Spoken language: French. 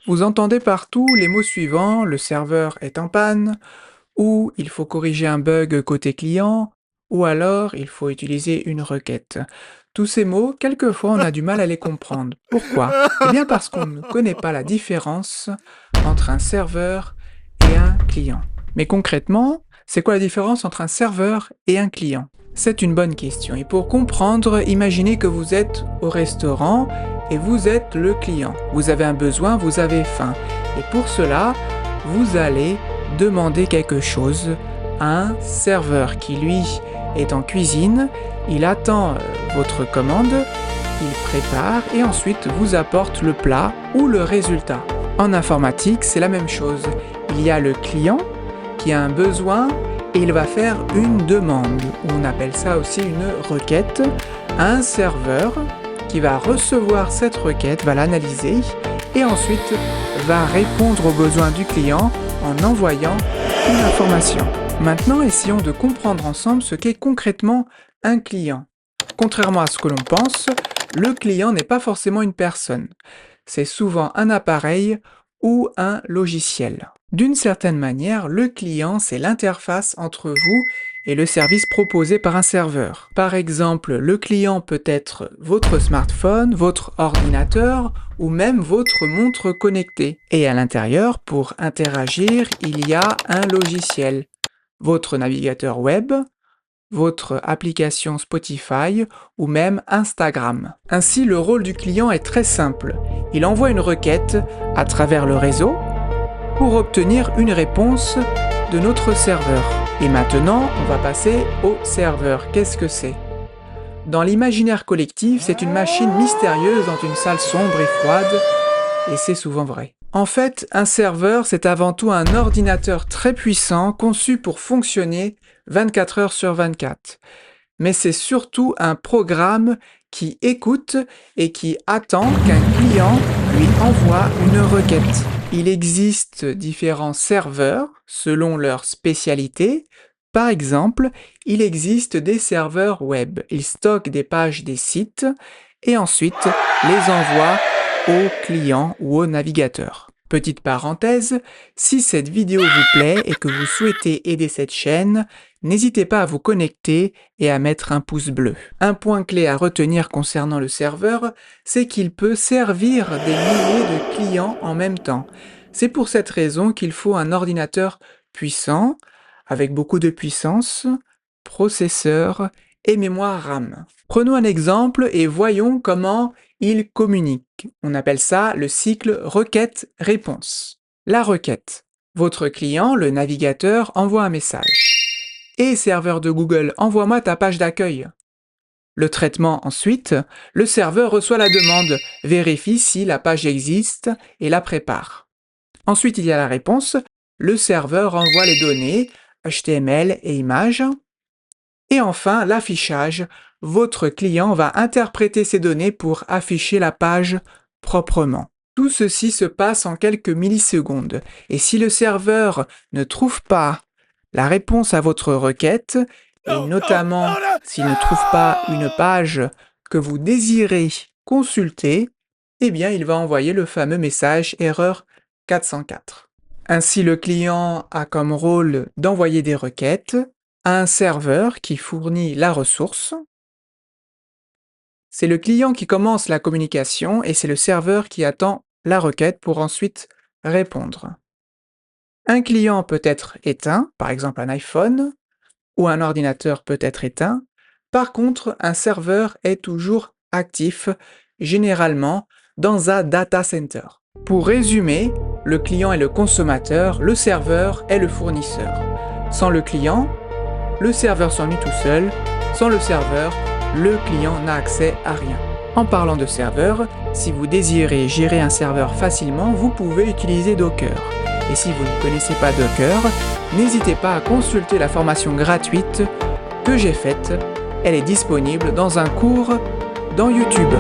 Vous entendez partout les mots suivants: le serveur est en panne, ou il faut corriger un bug côté client, ou alors il faut utiliser une requête. Tous ces mots, quelquefois on a du mal à les comprendre. Pourquoi? Eh bien parce qu'on ne connaît pas la différence entre un serveur et un client. Mais concrètement, c'est quoi la différence entre un serveur et un client? C'est une bonne question. Et pour comprendre, imaginez que vous êtes au restaurant et vous êtes le client. Vous avez un besoin, vous avez faim. Et pour cela, vous allez demander quelque chose à un serveur qui, lui, est en cuisine. Il attend votre commande, il prépare et ensuite vous apporte le plat ou le résultat. En informatique, c'est la même chose. Il y a le client qui a un besoin et il va faire une demande. On appelle ça aussi une requête. Un serveur qui va recevoir cette requête, va l'analyser et ensuite va répondre aux besoins du client en envoyant une information. Maintenant, essayons de comprendre ensemble ce qu'est concrètement un client. Contrairement à ce que l'on pense, le client n'est pas forcément une personne. C'est souvent un appareil ou un logiciel. D'une certaine manière, le client, c'est l'interface entre vous et le service proposé par un serveur. Par exemple, le client peut être votre smartphone, votre ordinateur ou même votre montre connectée. Et à l'intérieur, pour interagir, il y a un logiciel. Votre navigateur web, votre application Spotify ou même Instagram. Ainsi, le rôle du client est très simple. Il envoie une requête à travers le réseau pour obtenir une réponse de notre serveur. Et maintenant, on va passer au serveur. Qu'est-ce que c'est? Dans l'imaginaire collectif, c'est une machine mystérieuse dans une salle sombre et froide, et c'est souvent vrai. En fait, un serveur, c'est avant tout un ordinateur très puissant conçu pour fonctionner 24 heures sur 24. Mais c'est surtout un programme qui écoute et qui attend qu'un client lui envoie une requête. Il existe différents serveurs selon leur spécialité. Par exemple, il existe des serveurs web. Ils stockent des pages des sites et ensuite les envoient au client ou au navigateur. Petite parenthèse, si cette vidéo vous plaît et que vous souhaitez aider cette chaîne, n'hésitez pas à vous connecter et à mettre un pouce bleu. Un point clé à retenir concernant le serveur, c'est qu'il peut servir des milliers de clients en même temps. C'est pour cette raison qu'il faut un ordinateur puissant, avec beaucoup de puissance, processeur et mémoire RAM. Prenons un exemple et voyons comment il communique. On appelle ça le cycle requête-réponse. La requête. Votre client, le navigateur, envoie un message. Et serveur de Google, envoie-moi ta page d'accueil. Le traitement ensuite, le serveur reçoit la demande, vérifie si la page existe et la prépare. Ensuite, il y a la réponse. Le serveur envoie les données, HTML et images. Et enfin, l'affichage. Votre client va interpréter ces données pour afficher la page proprement. Tout ceci se passe en quelques millisecondes. Et si le serveur ne trouve pas la réponse à votre requête, et notamment s'il ne trouve pas une page que vous désirez consulter, eh bien il va envoyer le fameux message erreur 404. Ainsi, le client a comme rôle d'envoyer des requêtes à un serveur qui fournit la ressource. C'est le client qui commence la communication et c'est le serveur qui attend la requête pour ensuite répondre. Un client peut être éteint, par exemple un iPhone, ou un ordinateur peut être éteint. Par contre, un serveur est toujours actif, généralement dans un data center. Pour résumer, le client est le consommateur, le serveur est le fournisseur. Sans le client, le serveur s'ennuie tout seul. Sans le serveur, le client n'a accès à rien. En parlant de serveur, si vous désirez gérer un serveur facilement, vous pouvez utiliser Docker. Et si vous ne connaissez pas Docker, n'hésitez pas à consulter la formation gratuite que j'ai faite. Elle est disponible dans un cours dans YouTube.